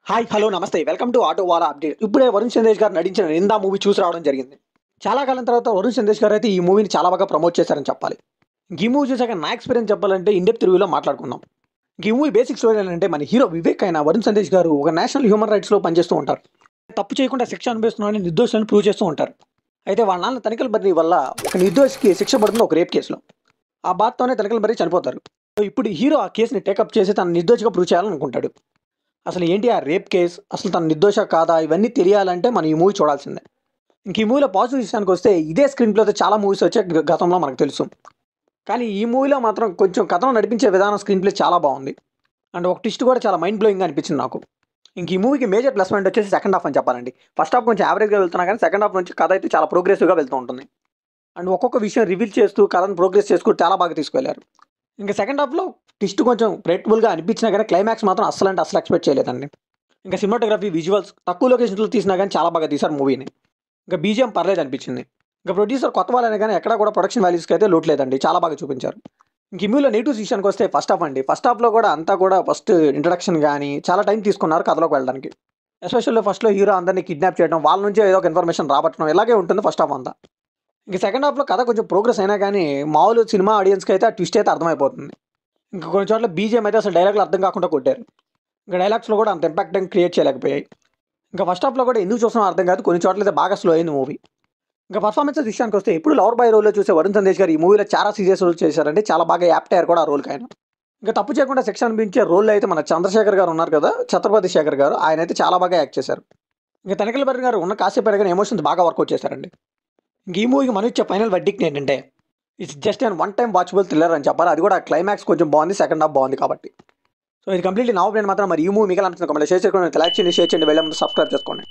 Hi hello నమస్తే welcome to auto wala update. ఇప్పుడే వరుణ్ సందేశ్ గారు నటించిన నిందా మూవీ చూసి రావడం జరిగింది. చాలా కాలం తర్వాత వరుణ్ సందేశ్ గారు అయితే ఈ మూవీని చాలా బాగా ప్రమోట్ చేశారని చెప్పాలి. ఈ మూవీ చూసాక నా ఎక్స్పీరియన్స్ చెప్పాలంటే ఇండెప్త్ రివ్యూలో మాట్లాడుకుందాం. ఈ మూవీ బేసిక్ స్టోరీ ఏంటంటే మన హీరో వివేక్ అయిన వరుణ్ సందేశ్ గారు ఒక నేషనల్ హ్యూమన్ రైట్స్లో పనిచేస్తూ ఉంటారు. తప్పు చేయకుండా శిక్ష అనుభవిస్తున్నారని నిర్దోషులను ప్రూవ్ చేస్తూ ఉంటారు. అయితే వాళ్ళ నాన్న తనిఖీల బరి వల్ల ఒక నిర్దోషికి శిక్ష పడుతుంది ఒక రేప్ కేసులో. ఆ బాధతోనే తనిఖీల బరి చనిపోతారు. సో ఇప్పుడు హీరో ఆ కేసుని టేకప్ చేసి తన నిర్దోషిగా ప్రూవ్ చేయాలనుకుంటాడు. అసలు ఏంటి ఆ రేప్ కేస్, అసలు తన నిర్దోష కాదా, ఇవన్నీ తెలియాలంటే మనం ఈ మూవీ చూడాల్సిందే. ఇంక ఈ మూవీలో పాజిటివ్ విషయానికి వస్తే ఇదే స్క్రీన్ ప్లేతో చాలా మూవీస్ వచ్చే గతంలో మనకు తెలుసు. కానీ ఈ మూవీలో మాత్రం కొంచెం కథను నడిపించే విధానం స్క్రీన్ ప్లే చాలా బాగుంది. అండ్ ఒక ట్విస్ట్ కూడా చాలా మైండ్ బ్లోయింగ్గా అనిపించింది నాకు. ఇంక ఈ మూవీకి మేజర్ ప్లస్ పాయింట్ వచ్చేసి సెకండ్ హాఫ్ అని చెప్పాలండి. ఫస్ట్ హాఫ్ కొంచెం యావరేజ్గా వెళ్తున్నా కానీ సెకండ్ హాఫ్ నుంచి కథ అయితే చాలా ప్రోగ్రెసివ్గా వెళ్తూ ఉంటుంది. అండ్ ఒక్కొక్క విషయం రివీల్ చేస్తూ కథను ప్రోగ్రెస్ చేసుకుంటూ చాలా బాగా తీసుకెళ్లారు. ఇంకా సెకండ్ హాఫ్లో ట్విస్ట్ కొంచెం ప్రెడిక్టబుల్గా అనిపించినా కానీ క్లైమాక్స్ మాత్రం అస్సలు అంటే అసలు ఎక్స్పెక్ట్ చేయలేదండి. ఇంకా సినిమాటోగ్రఫీ, విజువల్స్ తక్కువ లొకేషన్స్లో తీసినా కానీ చాలా బాగా తీశారు మూవీని. ఇంకా బీజిఎం పర్లేదు అనిపించింది. ఇంకా ప్రొడ్యూసర్ కొత్త వాళ్ళైనా కానీ ఎక్కడ కూడా ప్రొడక్షన్ వాల్యూస్కి అయితే లోటు లేదండి, చాలా బాగా చూపించారు. ఇంక ఈ మూవీలో నెగిటివ్స్ విషయానికి వస్తే ఫస్ట్ హాఫ్ అండి. ఫస్ట్ హాఫ్లో కూడా అంతా కూడా ఫస్ట్ ఇంట్రడక్షన్ కానీ చాలా టైం తీసుకున్నారు కథలోకి వెళ్ళడానికి. ఎస్పెషల్లీ ఫస్ట్లో హీరో అందరినీ కిడ్నాప్ చేయడం, వాళ్ళ నుంచి ఏదో ఒక ఇన్ఫర్మేషన్ రాబట్టడం, ఇలాగే ఉంటుంది ఫస్ట్ హాఫ్ అంతా. ఇంక సెకండ్ హాఫ్లో కథ కొంచెం ప్రోగ్రెస్ అయినా కానీ మామూలు సినిమా ఆడియన్స్కి అయితే ఆ ట్విస్ట్ అయితే అర్థమైపోతుంది. ఇంకా కొన్ని చోట్ల బీజిఎం అయితే అసలు డైలాగ్లు అర్థం కాకుండా కొట్టారు. ఇంకా డైలాగ్స్లో కూడా అంత ఇంపాక్ట్ క్రియేట్ చేయలేకపోయాయి. ఇంకా ఫస్ట్ హాఫ్లో కూడా ఎందుకు చూస్తున్నాం అర్థం కాదు, కొన్ని చోట్ల అయితే బాగా స్లో అయింది మూవీ. ఇంకా పర్ఫార్మెన్సెస్ విషయానికి వస్తే ఇప్పుడు లవర్ బాయ్ రోల్లో చూసే వరుణ్ సందేశ్ గారు ఈ మూవీలో చాలా సీరియస్ రోల్ చేశారంటే చాలా బాగా యాప్ట్ అయ్యారు కూడా ఆ రోల్కి ఆయన. ఇంకా తప్పు చేయకుండా శిక్ష అనిపించే రోల్లో అయితే మన చంద్రశేఖర్ గారు ఉన్నారు కదా, ఛత్రపతి శేఖర్ గారు, ఆయన అయితే చాలా బాగా యాక్ట్ చేశారు. ఇంకా తనిఖీల బరి గారు ఉన్న కాసేపు అడగానే ఎమోషన్స్ బాగా వర్కౌట్ చేశారండి. ఇంక ఈ మూవీకి మనం ఇచ్చే ఫైనల్ వర్డిక్ట్ ఏంటంటే it's just and one time watchable thriller అని చెప్పాలి. అది కూడా క్లైమాక్స్ కొంచెం బాగుంది, సెకండ్ హాఫ్ బాగుంది కాబట్టి. సో ఇది కంప్లీట్లీ నా ఒపీనియన్ మాత్రం. మరి ఈ మూవీ మీకు అనిపిస్తుంది, షేర్ చేసుకోండి, లైక్ చేయండి, షేర్ చేయండి, వెళ్ళే ముందు సబ్స్క్రైబ్ చేసుకోండి.